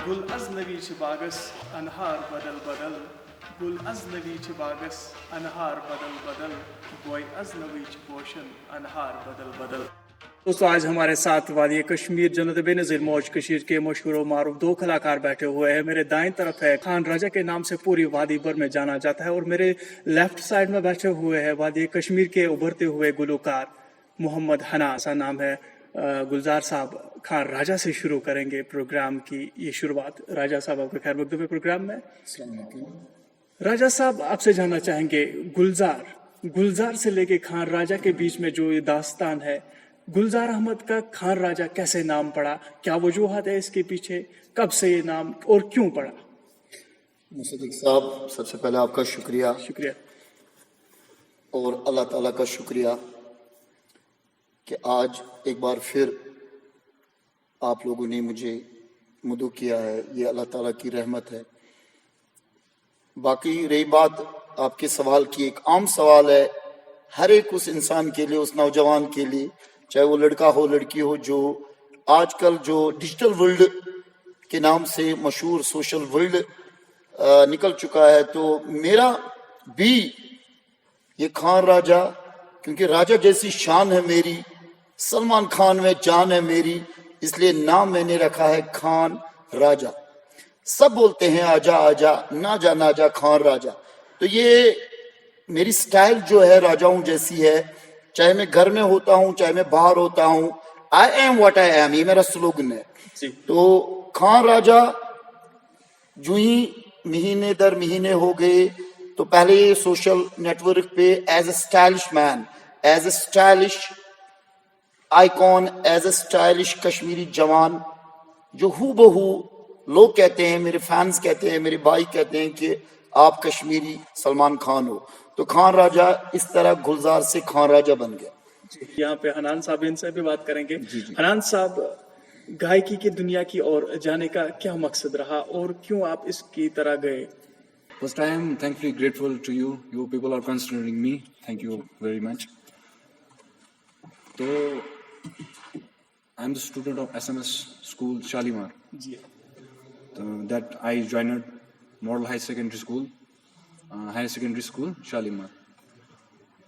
گل از نوی چھ باغس انہار بدل بدل گل از نوی چھ باغس انہار بدل بدل بوئی از نوی چھ پوشن انہار بدل بدل. دوستو آج ہمارے ساتھ وادی کشمیر جنت بے نظیر موج کشیر کے مشہور و معروف دو کلاکار بیٹھے ہوئے ہیں. میرے دائیں طرف ہے خان راجہ کے نام سے پوری وادی بھر میں جانا جاتا ہے, اور میرے لیفٹ سائڈ میں بیٹھے ہوئے ہیں وادی کشمیر کے ابھرتے ہوئے گلوکار محمد حنا. ایسا نام ہے. گلزار صاحب, خان راجہ سے شروع کریں گے پروگرام کی یہ شروعات. راجہ صاحب آپ کا خیر مقدم ہے پروگرام میں. راجہ صاحب آپ سے جاننا چاہیں گے گلزار سے لے کے خان راجہ کے بیچ میں جو یہ داستان ہے, گلزار احمد کا خان راجہ کیسے نام پڑا, کیا وجوہات ہے اس کے پیچھے, کب سے یہ نام اور کیوں پڑا؟ مصدق صاحب, سب سے پہلے آپ کا شکریہ اور اللہ تعالیٰ کا شکریہ کہ آج ایک بار پھر آپ لوگوں نے مجھے مدعو کیا ہے. یہ اللہ تعالیٰ کی رحمت ہے. باقی رہی بات آپ کے سوال کی, ایک عام سوال ہے ہر ایک اس انسان کے لیے, اس نوجوان کے لیے, چاہے وہ لڑکا ہو لڑکی ہو, جو آج کل جو ڈیجیٹل ورلڈ کے نام سے مشہور سوشل ورلڈ نکل چکا ہے. تو میرا بھی یہ خان راجہ, کیونکہ راجہ جیسی شان ہے میری, سلمان خان میں جان ہے میری, اس لیے نام میں نے رکھا ہے خان راجہ. سب بولتے ہیں آجا آجا, نہ جا نہ جا خان راجہ. تو یہ میری سٹائل جو ہے راجاؤں جیسی ہے, چاہے میں گھر میں ہوتا ہوں چاہے میں باہر ہوتا ہوں. I am what I am, یہ میرا سلوگن ہے. تو خان راجہ جو ہی مہینے در مہینے ہو گئے, تو پہلے سوشل نیٹ ورک پہ as a stylish man, as a stylish icon, as a stylish Kashmiri جوان, جو ہو بہو لوگ کہتے ہیں, میرے فینس کہتے ہیں, میرے بھائی کہتے ہیں کہ آپ کشمیری سلمان خان ہو. تو خان راجہ اس طرح گلزار سے خان راجہ بن گیا. یہاں پہ حنان صاحب, ان سے بھی بات کریں گے. حنان صاحب, گائکی کی دنیا کی اور جانے کا کیا مقصد رہا اور کیوں آپ اس کی طرح گئے؟ First, I am thankfully grateful to you. You people are considering me. Thank you very much. So, I am the student of SMS School, Shalimar. That I joined Model High Secondary School, Shalimar.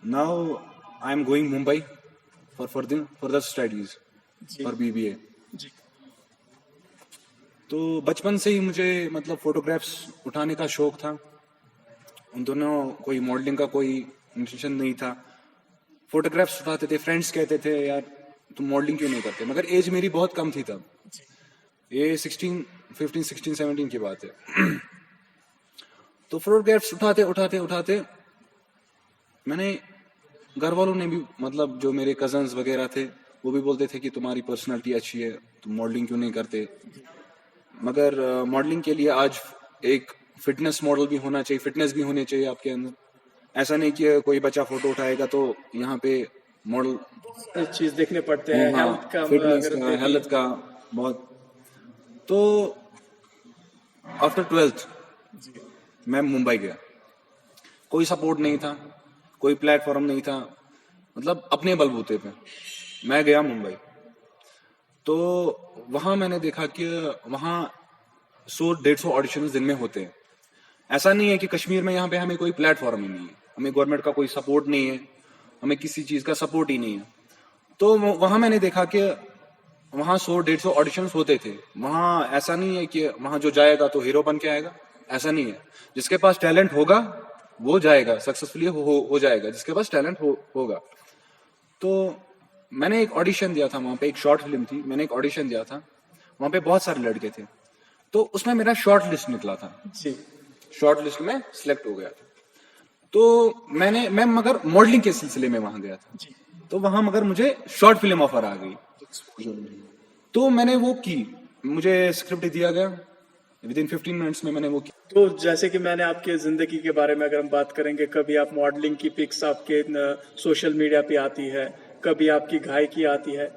Now, I am going Mumbai for further studies for BBA. تو بچپن سے ہی مجھے مطلب photographs اٹھانے کا شوق تھا. ان دونوں کوئی ماڈلنگ کا کوئی انٹینشن نہیں تھا. فوٹوگرافس اٹھاتے تھے, فرینڈس کہتے تھے یار تم ماڈلنگ کیوں نہیں کرتے, مگر ایج میری بہت کم تھی تب. یہ 15-16-17 کی بات ہے. تو فوٹوگرافس اٹھاتے میں نے, گھر والوں نے بھی مطلب جو میرے کزنز وغیرہ تھے وہ بھی بولتے تھے کہ تمہاری پرسنالٹی اچھی ہے, تم ماڈلنگ کیوں نہیں کرتے. مگر ماڈلنگ کے لیے آج ایک فٹنس ماڈل بھی ہونا چاہیے, فٹنس بھی ہونی چاہیے آپ کے اندر. ایسا نہیں کہ کوئی بچہ فوٹو اٹھائے گا تو یہاں پہ ماڈل چیز دیکھنے پڑتے ہیں, فٹنس کا, ہیلتھ کا بہت. تو آفٹر 12th میں ممبئی گیا. کوئی سپورٹ نہیں تھا, کوئی پلیٹ فارم نہیں تھا, مطلب اپنے بلبوتے پہ میں گیا ممبئی. تو وہاں میں نے دیکھا کہ وہاں 100-150 آڈیشنز دن میں ہوتے ہیں. ایسا نہیں ہے کہ کشمیر میں یہاں پہ ہمیں کوئی پلیٹ فارم ہی نہیں ہے, ہمیں گورنمنٹ کا کوئی سپورٹ نہیں ہے, ہمیں کسی چیز کا سپورٹ ہی نہیں ہے. تو وہاں میں نے دیکھا کہ وہاں 100-150 آڈیشنز ہوتے تھے. وہاں ایسا نہیں ہے کہ وہاں جو جائے گا تو ہیرو بن کے آئے گا, ایسا نہیں ہے. جس کے پاس ٹیلنٹ ہوگا وہ جائے گا, سکسیسفلی ہو جائے گا, جس کے پاس ٹیلنٹ ہوگا. تو میں نے ایک آڈیشن دیا تھا وہاں پہ, ایک شارٹ فلم تھی, میں نے ایک آڈیشن دیا تھا. وہاں پہ بہت سارے لڑکے تھے, تو اس میں میرا شارٹ لسٹ نکلا تھا. شارٹ لسٹ میں سلیکٹ ہو گیا تھا. تو میں مگر ماڈلنگ کے سلسلے میں وہاں گیا تھا. تو وہاں مگر مجھے شارٹ فلم آفر آ گئی. تو میں نے وہ کی, مجھے اسکرپٹ دیا گیا, ودن 15 منٹس میں نے وہ کی. تو جیسے کہ میں نے آپ کے زندگی کے بارے میں اگر ہم بات کریں گے, کبھی آپ ماڈلنگ کی پکس آپ کے سوشل میڈیا پہ آتی ہے, کبھی آپ کی گائکی آتی ہے.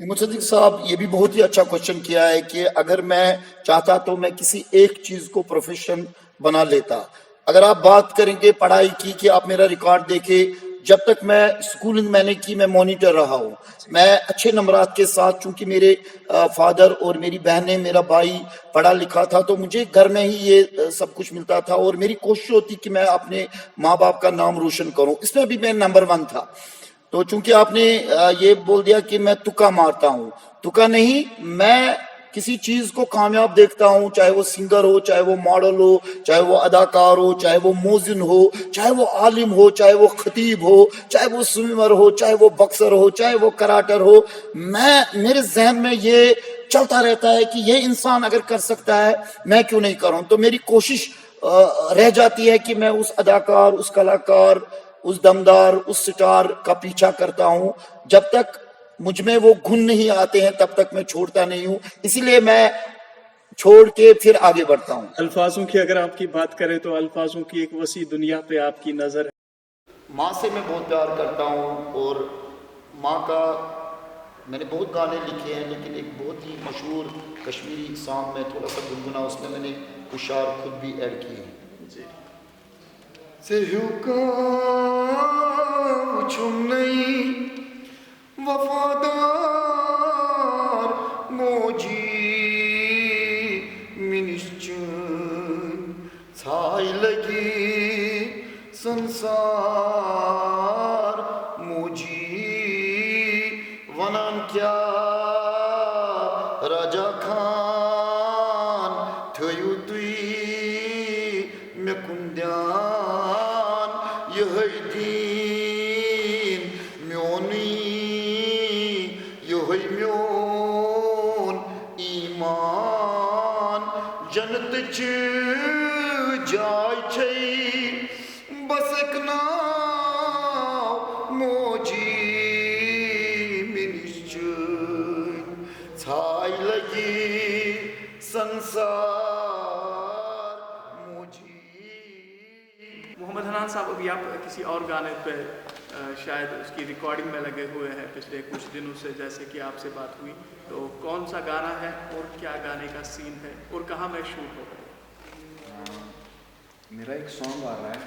مصدق صاحب, یہ بھی بہت ہی اچھا کوشچن کیا ہے کہ اگر میں چاہتا تو میں کسی ایک چیز کو پروفیشن بنا لیتا. اگر آپ بات کریں گے پڑھائی کی, کہ آپ میرا ریکارڈ دیکھیں, جب تک میں اسکولنگ میں نے کی، میں مانیٹر رہا ہوں. میں اچھے نمبرات کے ساتھ، چونکہ میرے فادر اور میری بہنیں، میرا بھائی پڑھا لکھا تھا، تو مجھے گھر میں ہی یہ سب کچھ ملتا تھا، اور میری کوشش ہوتی کہ میں اپنے ماں باپ کا نام روشن کروں. اس میں بھی میں نمبر 1 تھا. تو چونکہ آپ نے یہ بول دیا کہ میں تکا مارتا ہوں، تکا نہیں، میں کسی چیز کو کامیاب دیکھتا ہوں، چاہے وہ سنگر ہو، چاہے وہ ماڈل ہو، چاہے وہ اداکار ہو، چاہے وہ موزن ہو، چاہے وہ عالم ہو، چاہے وہ خطیب ہو، چاہے وہ سوئمر ہو، چاہے وہ باکسر ہو، چاہے وہ کراٹر ہو. میرے ذہن میں یہ چلتا رہتا ہے کہ یہ انسان اگر کر سکتا ہے، میں کیوں نہیں کروں. تو میری کوشش رہ جاتی ہے کہ میں اس اداکار، اس کلاکار، اس دمدار، اس سٹار کا پیچھا کرتا ہوں. جب تک مجھ میں وہ گن نہیں آتے ہیں تب تک میں چھوڑتا نہیں ہوں. اسی لیے میں چھوڑ کے پھر آگے بڑھتا ہوں. الفاظوں کی اگر آپ کی بات کریں تو الفاظوں کی ایک وسیع دنیا پہ آپ کی نظر ہے. ماں سے میں بہت پیار کرتا ہوں، اور ماں کا میں نے بہت گانے لکھے ہیں، لیکن ایک بہت ہی مشہور کشمیری سانگ میں تھوڑا سا گنگنا، اس میں نے کچھ اشعار خود بھی ایڈ کیے ہیں. جی. وفادار موجی منشچن چھائی لگی سنسار موجی ونان کیا راجا خان تھیو تُوی مے کندیان یہ دین میونی یہ میون ایمان جنت چ جائے چھئی بس ایک ناو موجی منشچن چھائی لگی سنسار موجی. محمد حنان صاحب، ابھی آپ کسی اور گانے پہ شاید اس کی ریکارڈنگ میں لگے ہوئے ہیں پچھلے کچھ دنوں سے، جیسے کہ آپ سے بات ہوئی، تو کون سا گانا ہے اور کیا گانے کا سین ہے اور کہاں میں شوٹ ہو رہا ہے؟ میرا ایک سانگ آ رہا ہے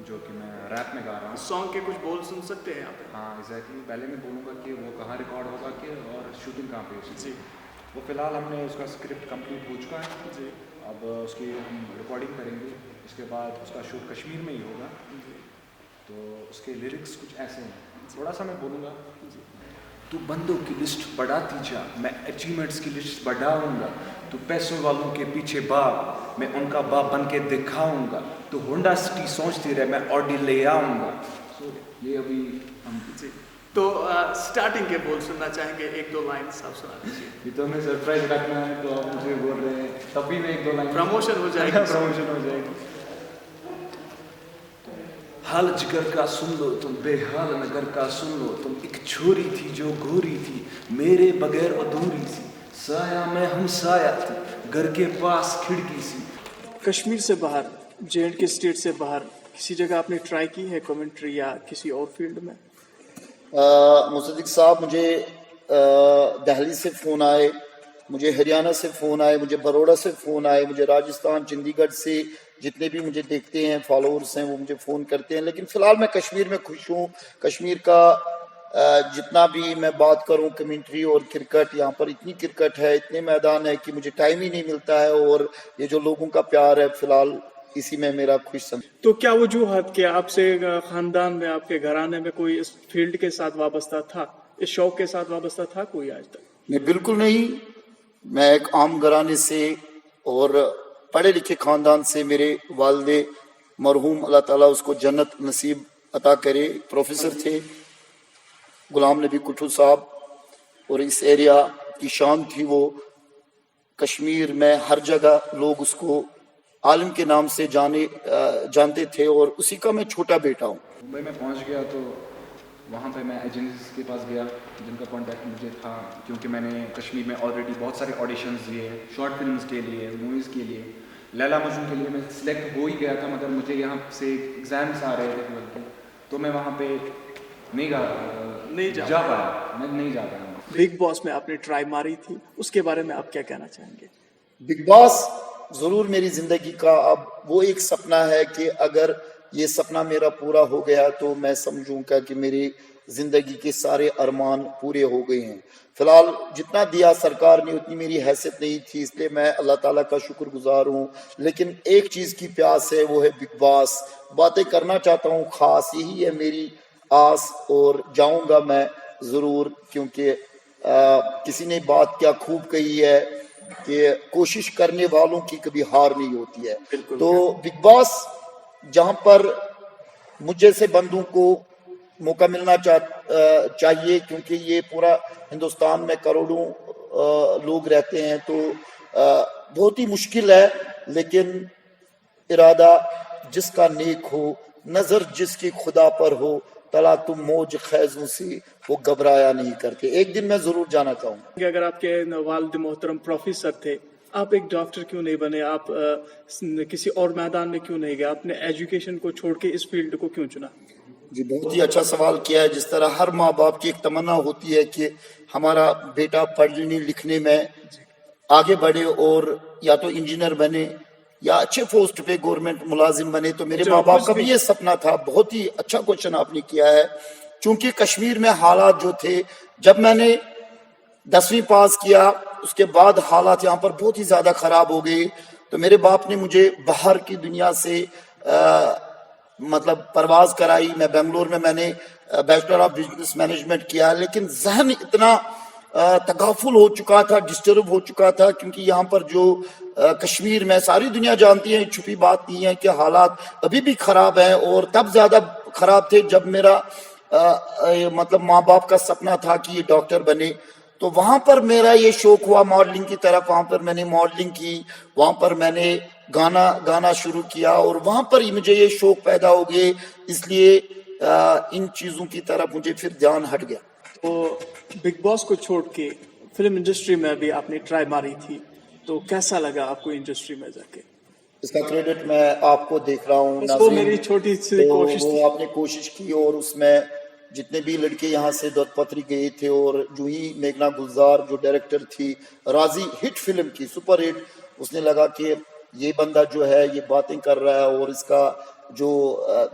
جو کہ میں ریپ میں گا رہا ہوں. سانگ کے کچھ بول سن سکتے ہیں آپ؟ ہاں ایگزیکٹلی. پہلے میں بولوں گا کہ وہ کہاں ریکارڈ ہوگا کہ اور شوٹنگ کہاں پہ ہوگی. جی. وہ فی الحال ہم نے اس کا اسکرپٹ کمپلیٹ ہو چکا ہے. جی. اب اس کی ہم ریکارڈنگ کریں گے، اس کے بعد اس کا شوٹ کشمیر میں ہی ہوگا. تو اس کے لیرکس کچھ ایسے ہیں، تھوڑا سا میں بولوں گا. تو بندوں کی لسٹ بڑھاتی جا، میں اچیومنٹس کی لسٹ بڑھاؤں گا. تو پیسوں والوں کے پیچھے باپ، میں ان کا باپ بن کے دکھاؤں گا. تو ہونڈا سٹی سوچتی رہے، میں آڈی لے آؤں گا. سو یہ ابھی ہم جی. تو سٹارٹنگ کے بول سننا چاہیں گے، ایک دو لائنس آپ سنا دیجیے. یہ تو ہمیں سرپرائز رکھنا ہے، تو آپ مجھے بول رہے ہیں، تب بھی میں ایک دو لائن پروموشن ہو جائے گی. پروموشن ہو جائے گی. حال جگر کا سن لو تم، بے حال نگر کا سن لو تم. ایک چھوری تھی جو گوری تھی، میرے بغیر ادھوری سی. سایہ میں ہم سایہ تھی، گھر کے پاس کھڑکی سی. کشمیر سے باہر، جے اینڈ کے اسٹیٹ سے باہر کسی جگہ آپ نے ٹرائی کی ہے کمنٹری یا کسی اور فیلڈ میں؟ مصدق صاحب، مجھے دہلی سے فون آئے، مجھے ہریانہ سے فون آئے، مجھے بروڑا سے فون آئے، مجھے راجستھان، چندی گڑھ سے جتنے بھی مجھے دیکھتے ہیں فالوورس ہیں وہ مجھے فون کرتے ہیں. لیکن فی الحال میں کشمیر میں خوش ہوں. کشمیر کا جتنا بھی میں بات کروں کمنٹری اور کرکٹ، یہاں پر اتنی کرکٹ ہے، اتنے میدان ہے کہ مجھے ٹائم ہی نہیں ملتا ہے. اور یہ جو لوگوں کا پیار ہے فی الحال اسی میں میرا خوش سمجھ. تو کیا وجوہات کہ آپ سے خاندان میں، آپ کے گھرانے میں کوئی اس فیلڈ کے ساتھ وابستہ تھا، اس شوق کے ساتھ وابستہ تھا کوئی آج تک؟ نہیں، بالکل نہیں. میں ایک عام گھرانے سے اور پڑھے لکھے خاندان سے، میرے والد مرحوم اللہ تعالیٰ اس کو جنت نصیب عطا کرے، پروفیسر تھے غلام نبی کٹھو صاحب. اور اس ایریا کی شان تھی وہ. کشمیر میں ہر جگہ لوگ اس کو عالم کے نام سے جانتے تھے، اور اسی کا میں چھوٹا بیٹا ہوں. ممبئی میں پہنچ گیا تو وہاں پہ میں ایجنسیز کے پاس گیا جن کا کانٹیکٹ مجھے تھا، کیونکہ میں نے کشمیر میں آلریڈی بہت سارے آڈیشنز دیے، شارٹ فلمز کے لیے، موویز کے لیے. لیلا مجنون کے لیے میں سلیکٹ ہو ہی گیا تھا، مگر مجھے یہاں سے ایگزامس آ رہے تھے بلکہ، تو میں وہاں پہ نہیں جا پایا. میں نہیں جا پایا. بگ باس میں آپ نے ٹرائی ماری تھی، اس کے بارے میں آپ کیا کہنا چاہیں گے؟ بگ باس ضرور میری زندگی کا اب وہ ایک سپنا ہے کہ اگر یہ سپنا میرا پورا ہو گیا تو میں سمجھوں گا کہ میری زندگی کے سارے ارمان پورے ہو گئے ہیں. فی الحال جتنا دیا سرکار نے اتنی میری حیثیت نہیں تھی، اس لیے میں اللہ تعالیٰ کا شکر گزار ہوں. لیکن ایک چیز کی پیاس ہے، وہ ہے بگ باس. باتیں کرنا چاہتا ہوں، خاص یہی ہے میری آس، اور جاؤں گا میں ضرور، کیونکہ کسی نے بات کیا خوب کہی ہے کہ کوشش کرنے والوں کی کبھی ہار نہیں ہوتی ہے. تو بگ باس جہاں پر مجھ جیسے بندوں کو موقع ملنا چاہیے، کیونکہ یہ پورا ہندوستان میں کروڑوں لوگ رہتے ہیں، تو بہت ہی مشکل ہے. لیکن ارادہ جس کا نیک ہو، نظر جس کی خدا پر ہو، تلا تم موج خیزوں سے وہ گھبرایا نہیں کرتے. ایک دن میں ضرور جانا چاہوں گا. کہ اگر آپ کے والد محترم پروفیسر تھے، آپ ایک ڈاکٹر کیوں نہیں بنے؟ آپ کسی اور میدان میں کیوں نہیں گئے؟ آپ نے ایجوکیشن کو چھوڑ کے اس فیلڈ کو کیوں چنا؟ جی بہت ہی اچھا سوال کیا ہے. جس طرح ہر ماں باپ کی ایک تمنا ہوتی ہے کہ ہمارا بیٹا پڑھنے لکھنے میں آگے بڑھے اور یا تو انجینئر بنے یا اچھے پوسٹ پہ گورنمنٹ ملازم بنے، تو میرے ماں باپ کا بھی یہ سپنا تھا. بہت ہی اچھا کوشچن آپ نے کیا ہے. چونکہ کشمیر میں حالات جو تھے، جب میں نے 10ویں پاس کیا اس کے بعد حالات یہاں پر بہت ہی زیادہ خراب ہو گئے، تو میرے باپ نے مجھے باہر کی دنیا سے مطلب پرواز کرائی. میں بنگلور میں نے بیچلر آف بزنس مینجمنٹ کیا، لیکن ذہن اتنا تغافل ہو چکا تھا، ڈسٹرب ہو چکا تھا، کیونکہ یہاں پر جو کشمیر میں ساری دنیا جانتی ہے، چھپی بات نہیں ہے کہ حالات ابھی بھی خراب ہیں، اور تب زیادہ خراب تھے جب میرا مطلب ماں باپ کا سپنا تھا کہ یہ ڈاکٹر بنے. تو وہاں پر میرا یہ شوق ہوا ماڈلنگ کی طرف، وہاں پر میں نے ماڈلنگ کی، وہاں پر میں نے گانا شروع کیا، اور وہاں پر ہی مجھے یہ شوق پیدا ہو گئے. اس لیے ان چیزوں کی طرف مجھے پھر دھیان ہٹ گیا. تو بگ باس کو چھوڑ کے فلم انڈسٹری میں بھی آپ نے ٹرائی ماری تھی، تو کیسا لگا آپ کو انڈسٹری میں جا کے؟ اس کا کریڈٹ میں آپ کو دیکھ رہا ہوں. وہ میری چھوٹی سی کوشش تھی. وہ آپ نے کوشش کی، اور اس میں جتنے بھی لڑکے یہاں سے دودھ پتری گئے تھے، اور جو ہی میگنا گلزار جو ڈائریکٹر تھی، راضی ہٹ فلم کی، سپر ہٹ. اس نے لگا کہ یہ بندہ جو ہے یہ باتیں کر رہا ہے، اور اس کا جو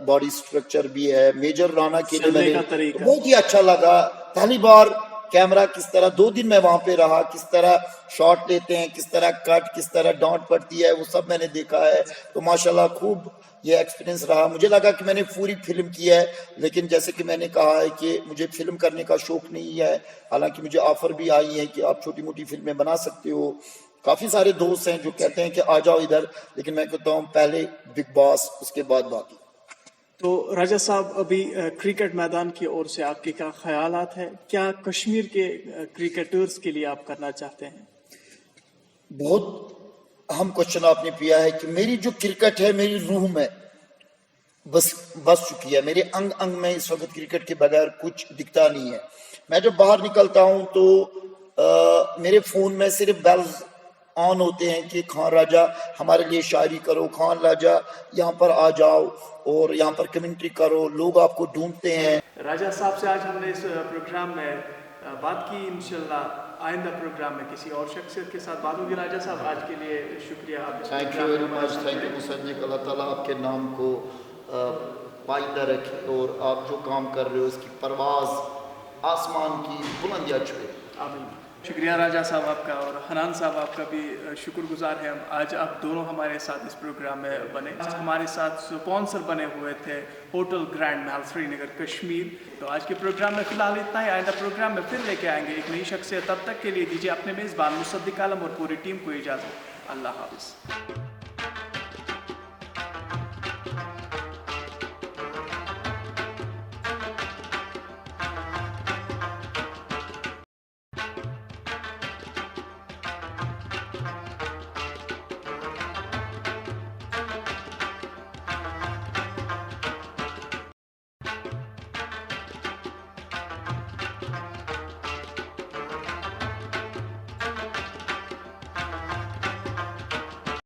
باڈی سٹرکچر بھی ہے. میجر رانا کے لیے میں نے بہت ہی اچھا لگا. پہلی بار کیمرہ کس طرح 2 دن میں وہاں پہ رہا، کس طرح شاٹ لیتے ہیں، کس طرح کٹ، کس طرح ڈانٹ پڑتی ہے، وہ سب میں نے دیکھا ہے. تو ماشاءاللہ خوب یہ ایکسپیرینس رہا. مجھے لگا کہ میں نے پوری فلم کی ہے، لیکن جیسے کہ میں نے کہا ہے کہ مجھے فلم کرنے کا شوق نہیں ہے. حالانکہ مجھے آفر بھی آئی ہے کہ آپ چھوٹی موٹی فلمیں بنا سکتے ہو. کافی سارے دوست ہیں جو کہتے ہیں کہ آ جاؤ ادھر، لیکن میں کہتا ہوں پہلے بگ باس، اس کے بعد باقی. تو راجہ صاحب، ابھی کرکٹ میدان کی اور سے آپ کے کیا خیالات ہیں؟ کیا کشمیر کے کرکٹرز کے لیے آپ کرنا چاہتے ہیں؟ بہت اہم کوشچن آپ نے کیا ہے کہ میری جو کرکٹ ہے میری روح میں بس چکی ہے. میرے انگ انگ میں اس وقت کرکٹ کے بغیر کچھ دکھتا نہیں ہے. میں جب باہر نکلتا ہوں تو میرے فون میں صرف بیلز آن ہوتے ہیں کہ خان راجہ ہمارے لیے شاعری کرو، خان راجہ یہاں پر آ جاؤ اور یہاں پر کمنٹری کرو. لوگ آپ کو ڈھونڈتے ہیں. راجہ صاحب سے آج ہم نے اس پروگرام میں بات کی. انشاءاللہ آئندہ پروگرام میں کسی اور شخصیت کے ساتھ بات ہوگی. راجہ صاحب آج کے لیے شکریہ. Thank you very much. Thank you مصدق. اللہ تعالیٰ آپ کے نام کو پائیدہ رکھے، اور آپ جو کام کر رہے ہو اس کی پرواز آسمان کی بلندیاں چھوئے. آمین. شکریہ راجہ صاحب آپ کا، اور حنان صاحب آپ کا بھی شکر گزار ہیں ہم. آج آپ دونوں ہمارے ساتھ اس پروگرام میں بنے. ہمارے ساتھ سپانسر بنے ہوئے تھے ہوٹل گرینڈ محل سری نگر کشمیر. تو آج کے پروگرام میں فی الحال اتنا ہی. آئندہ پروگرام میں پھر لے کے آئیں گے ایک نئی شخصیت. تب تک کے لیے دیجیے اپنے میزبان مصدق عالم اور پوری ٹیم کو اجازت. اللہ حافظ.